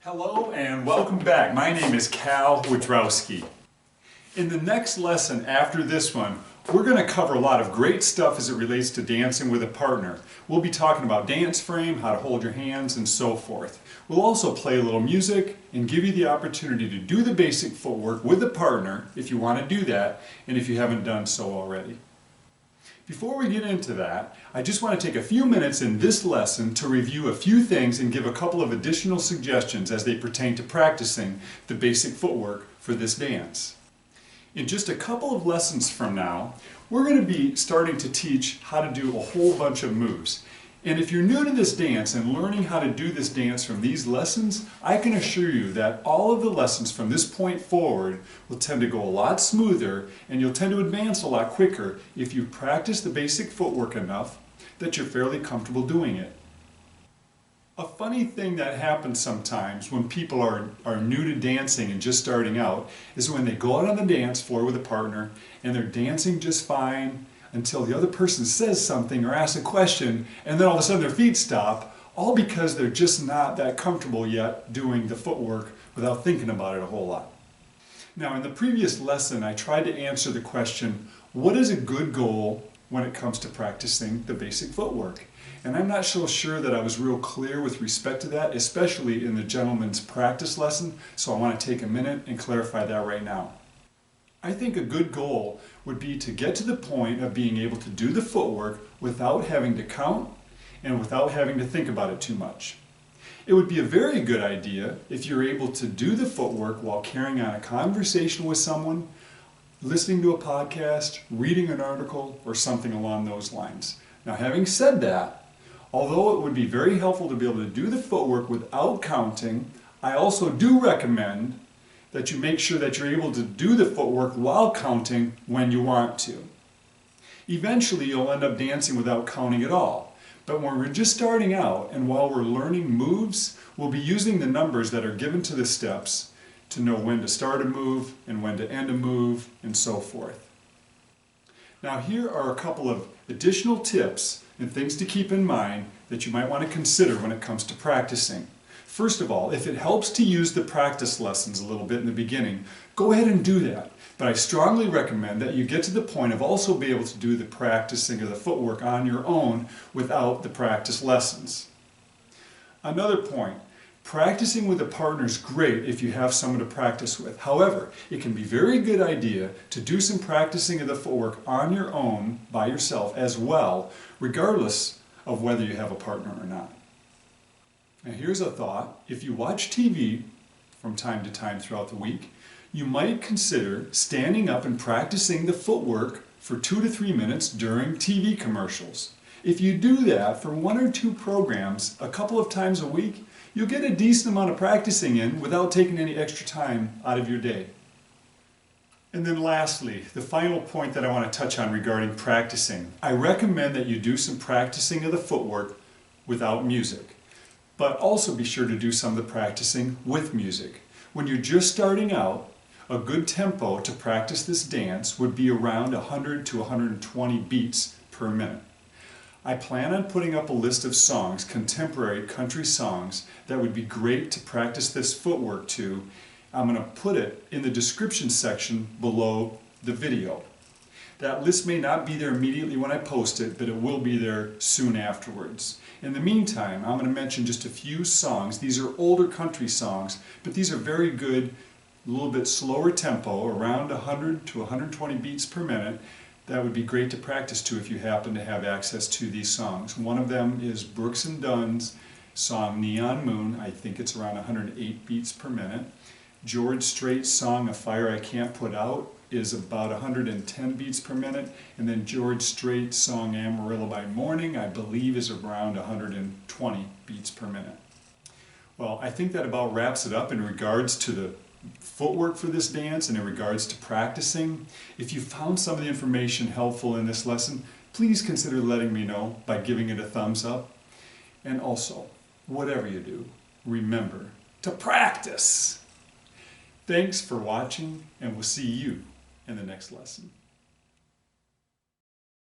Hello and welcome back. My name is Cal Wojdraowski. In the next lesson after this one, we're going to cover a lot of great stuff as it relates to dancing with a partner. We'll be talking about dance frame, how to hold your hands, and so forth. We'll also play a little music and give you the opportunity to do the basic footwork with a partner if you want to do that and if you haven't done so already. Before we get into that, I just want to take a few minutes in this lesson to review a few things and give a couple of additional suggestions as they pertain to practicing the basic footwork for this dance. In just a couple of lessons from now, we're going to be starting to teach how to do a whole bunch of moves. And if you're new to this dance and learning how to do this dance from these lessons, I can assure you that all of the lessons from this point forward will tend to go a lot smoother and you'll tend to advance a lot quicker if you practice the basic footwork enough that you're fairly comfortable doing it. A funny thing that happens sometimes when people are new to dancing and just starting out is when they go out on the dance floor with a partner and they're dancing just fine until the other person says something or asks a question, and then all of a sudden their feet stop, all because they're just not that comfortable yet doing the footwork without thinking about it a whole lot. Now, in the previous lesson, I tried to answer the question, what is a good goal when it comes to practicing the basic footwork? And I'm not so sure that I was real clear with respect to that, especially in the gentleman's practice lesson, so I want to take a minute and clarify that right now. I think a good goal would be to get to the point of being able to do the footwork without having to count and without having to think about it too much. It would be a very good idea if you're able to do the footwork while carrying on a conversation with someone, listening to a podcast, reading an article, or something along those lines. Now, having said that, although it would be very helpful to be able to do the footwork without counting, I also do recommend that you make sure that you're able to do the footwork while counting when you want to. Eventually you'll end up dancing without counting at all. But when we're just starting out and while we're learning moves, we'll be using the numbers that are given to the steps to know when to start a move and when to end a move and so forth. Now here are a couple of additional tips and things to keep in mind that you might want to consider when it comes to practicing. First of all, if it helps to use the practice lessons a little bit in the beginning, go ahead and do that. But I strongly recommend that you get to the point of also being able to do the practicing of the footwork on your own without the practice lessons. Another point, practicing with a partner is great if you have someone to practice with. However, it can be a very good idea to do some practicing of the footwork on your own by yourself as well, regardless of whether you have a partner or not. Now here's a thought. If you watch TV from time to time throughout the week, you might consider standing up and practicing the footwork for 2 to 3 minutes during TV commercials. If you do that for 1 or 2 programs a couple of times a week, you'll get a decent amount of practicing in without taking any extra time out of your day. And then lastly, the final point that I want to touch on regarding practicing. I recommend that you do some practicing of the footwork without music. But also be sure to do some of the practicing with music. When you're just starting out, a good tempo to practice this dance would be around 100 to 120 beats per minute. I plan on putting up a list of songs, contemporary country songs, that would be great to practice this footwork to. I'm going to put it in the description section below the video. That list may not be there immediately when I post it, but it will be there soon afterwards. In the meantime, I'm going to mention just a few songs. These are older country songs, but these are very good, a little bit slower tempo, around 100 to 120 beats per minute. That would be great to practice to if you happen to have access to these songs. One of them is Brooks and Dunn's song Neon Moon. I think it's around 108 beats per minute. George Strait's song A Fire I Can't Put Out is about 110 beats per minute, and then George Strait's song Amarillo by Morning, I believe, is around 120 beats per minute. Well, I think that about wraps it up in regards to the footwork for this dance and in regards to practicing. If you found some of the information helpful in this lesson, please consider letting me know by giving it a thumbs up. And also, whatever you do, remember to practice! Thanks for watching, and we'll see you in the next lesson.